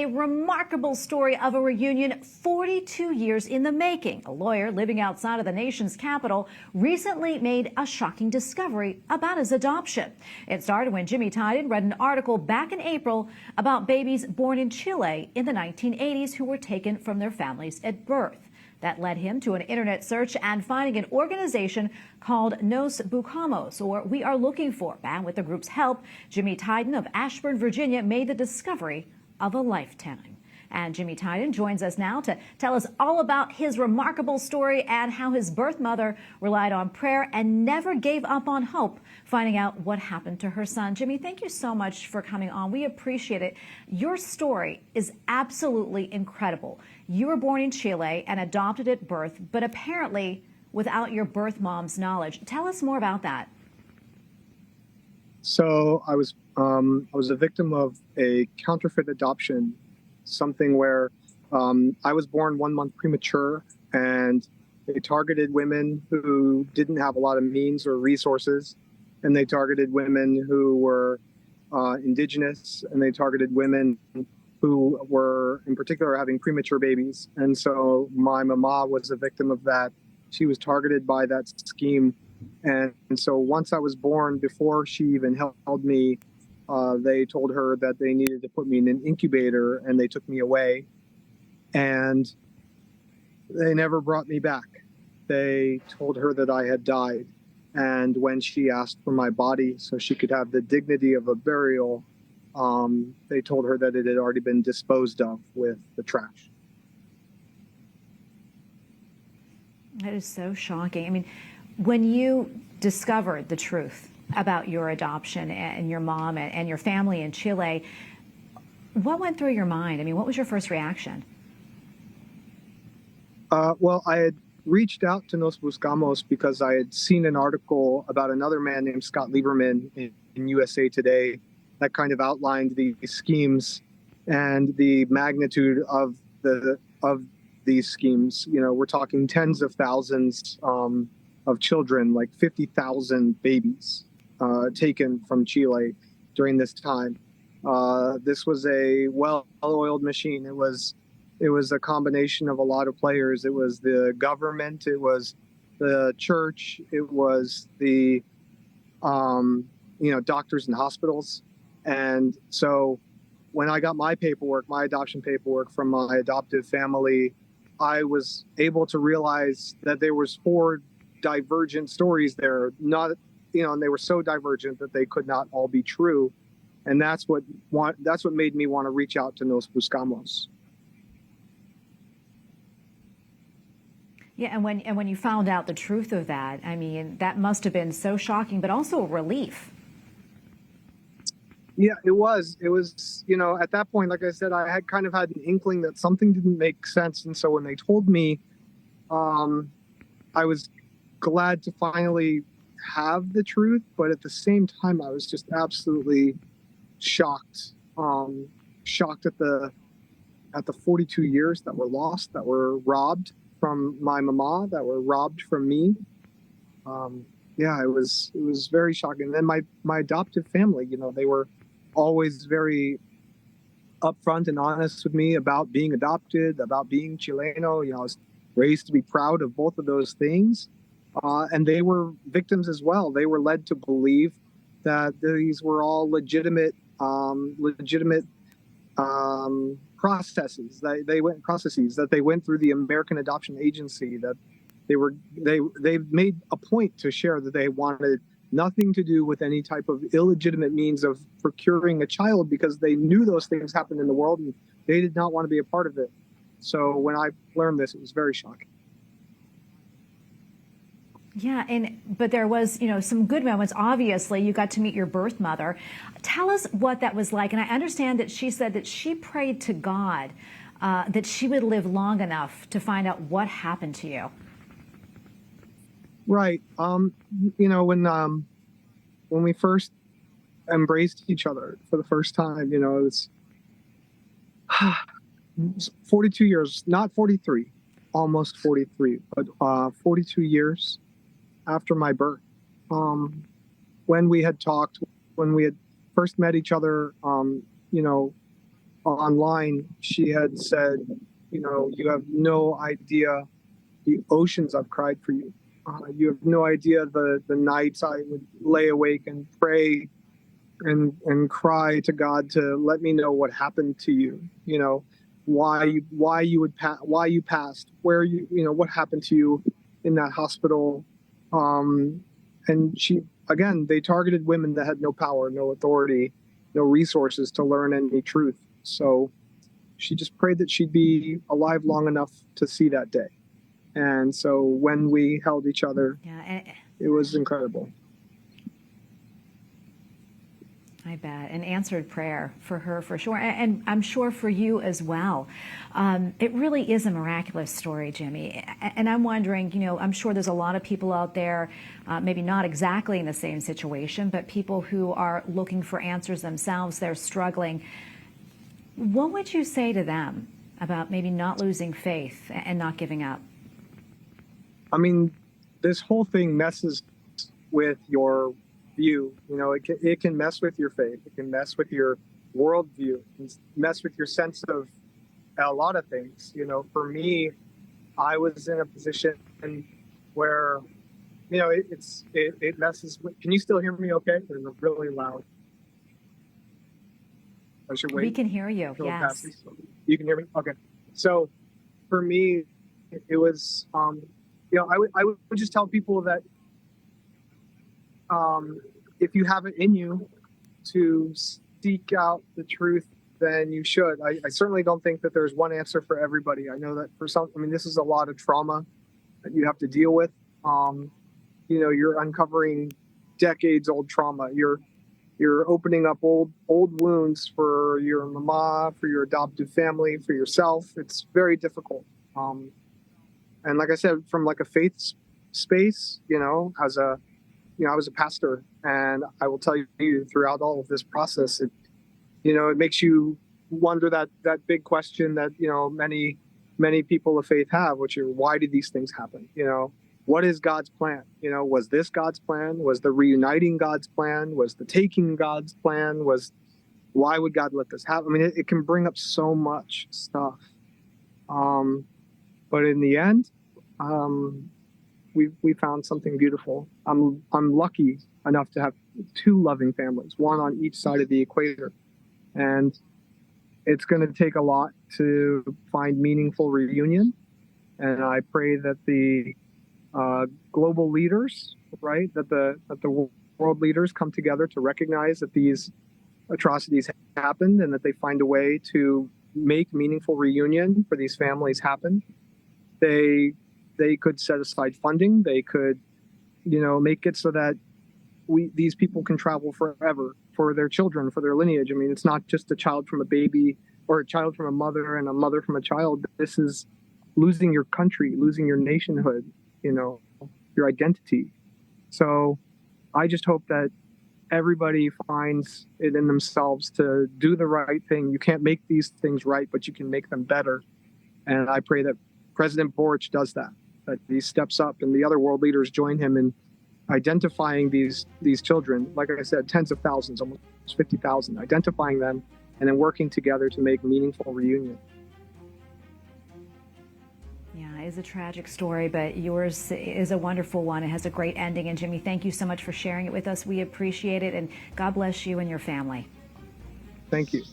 a remarkable story of a reunion 42 years in the making. A lawyer living outside of the nation's capital recently made a shocking discovery about his adoption. It started when Jimmy Thyden read an article back in April about babies born in Chile in the 1980s who were taken from their families at birth. That led him to an internet search and finding an organization called Nos Buscamos, or We Are Looking For. And with the group's help, Jimmy Thyden of Ashburn, Virginia, made the discovery of a lifetime. And Jimmy Thyden joins us now to tell us all about his remarkable story and how his birth mother relied on prayer and never gave up on hope, finding out what happened to her son. Jimmy, thank you so much for coming on. We appreciate it. Your story is absolutely incredible. You were born in Chile and adopted at birth, but apparently without your birth mom's knowledge. Tell us more about that. So I was a victim of a counterfeit adoption, something where I was born 1 month premature, and they targeted women who didn't have a lot of means or resources, and they targeted women who were indigenous, and they targeted women who were in particular having premature babies. And so my mama was a victim of that. She was targeted by that scheme. And so once I was born, before she even held me, they told her that they needed to put me in an incubator, and they took me away. And they never brought me back. They told her that I had died. And when she asked for my body so she could have the dignity of a burial, they told her that it had already been disposed of with the trash. That is so shocking. I mean, when you discovered the truth about your adoption and your mom and your family in Chile, what went through your mind? I mean, what was your first reaction? Well, I had reached out to Nos Buscamos because I had seen an article about another man named Scott Lieberman in USA Today that kind of outlined the schemes and the magnitude of these schemes. You know, we're talking tens of thousands of children, like 50,000 babies taken from Chile during this time. This was a well-oiled machine. It was a combination of a lot of players. It was the government, it was the church, it was the doctors and hospitals. And so when I got my paperwork, my adoption paperwork from my adoptive family, I was able to realize that there was 4 divergent stories there, and they were so divergent that they could not all be true. And that's what made me want to reach out to Nos Buscamos. Yeah, and when you found out the truth of that, I mean, that must have been so shocking, but also a relief. Yeah, it was. It was, at that point, like I said, I had kind of had an inkling that something didn't make sense. And so when they told me, I was glad to finally have the truth. But at the same time, I was just absolutely shocked. Shocked at the 42 years that were lost, that were robbed from my mama, that were robbed from me. Yeah, it was very shocking. And then my adoptive family, they were always very upfront and honest with me about being adopted, about being Chileno. I was raised to be proud of both of those things. And they were victims as well. They were led to believe that these were all legitimate processes. That they went through the American Adoption Agency. That they made a point to share that they wanted nothing to do with any type of illegitimate means of procuring a child, because they knew those things happened in the world and they did not want to be a part of it. So when I learned this, it was very shocking. Yeah, but there was, some good moments. Obviously, you got to meet your birth mother. Tell us what that was like. And I understand that she said that she prayed to God that she would live long enough to find out what happened to you. Right. When we first embraced each other for the first time, it's 42 years, not 43, almost 43, but 42 years after my birth. When we had talked, when we had first met each other, online, she had said, you have no idea the oceans I've cried for you. You have no idea the nights I would lay awake and pray and cry to God to let me know what happened to you. Why you passed, where what happened to you in that hospital. And they targeted women that had no power, no authority, no resources to learn any truth. So she just prayed that she'd be alive long enough to see that day. And so when we held each other, it was incredible. I bet. An answered prayer for her, for sure. And I'm sure for you as well. It really is a miraculous story, Jimmy. And I'm wondering, I'm sure there's a lot of people out there, maybe not exactly in the same situation, but people who are looking for answers themselves. They're struggling. What would you say to them about maybe not losing faith and not giving up? I mean, this whole thing messes with your view. It can mess with your faith. It can mess with your worldview. It can mess with your sense of a lot of things. For me, I was in a position where, it messes with. Can you still hear me okay? It's really loud. I should wait. We can hear you, yes. You can hear me? Okay. So for me, it was, I would just tell people that if you have it in you to seek out the truth, then you should. I certainly don't think that there's one answer for everybody. I know that for some, this is a lot of trauma that you have to deal with. You're uncovering decades old trauma. You're opening up old wounds for your mama, for your adoptive family, for yourself. It's very difficult. And like I said, from like a faith space, I was a pastor, and I will tell you throughout all of this process, it makes you wonder that big question that, many people of faith have, which is, why did these things happen? What is God's plan? Was this God's plan? Was the reuniting God's plan? Was the taking God's plan? Why would God let this happen? It can bring up so much stuff. But in the end, we found something beautiful. I'm lucky enough to have two loving families, one on each side of the equator. And it's going to take a lot to find meaningful reunion. And I pray that the global leaders, right, that the world leaders come together to recognize that these atrocities happened and that they find a way to make meaningful reunion for these families happen. They could set aside funding. They could, make it so that these people can travel forever for their children, for their lineage. It's not just a child from a baby or a child from a mother and a mother from a child. This is losing your country, losing your nationhood, your identity. So I just hope that everybody finds it in themselves to do the right thing. You can't make these things right, but you can make them better. And I pray that President Boric does that he steps up and the other world leaders join him in identifying these children. Like I said, tens of thousands, almost 50,000, identifying them and then working together to make meaningful reunion. Yeah, it is a tragic story, but yours is a wonderful one. It has a great ending. And Jimmy, thank you so much for sharing it with us. We appreciate it, and God bless you and your family. Thank you.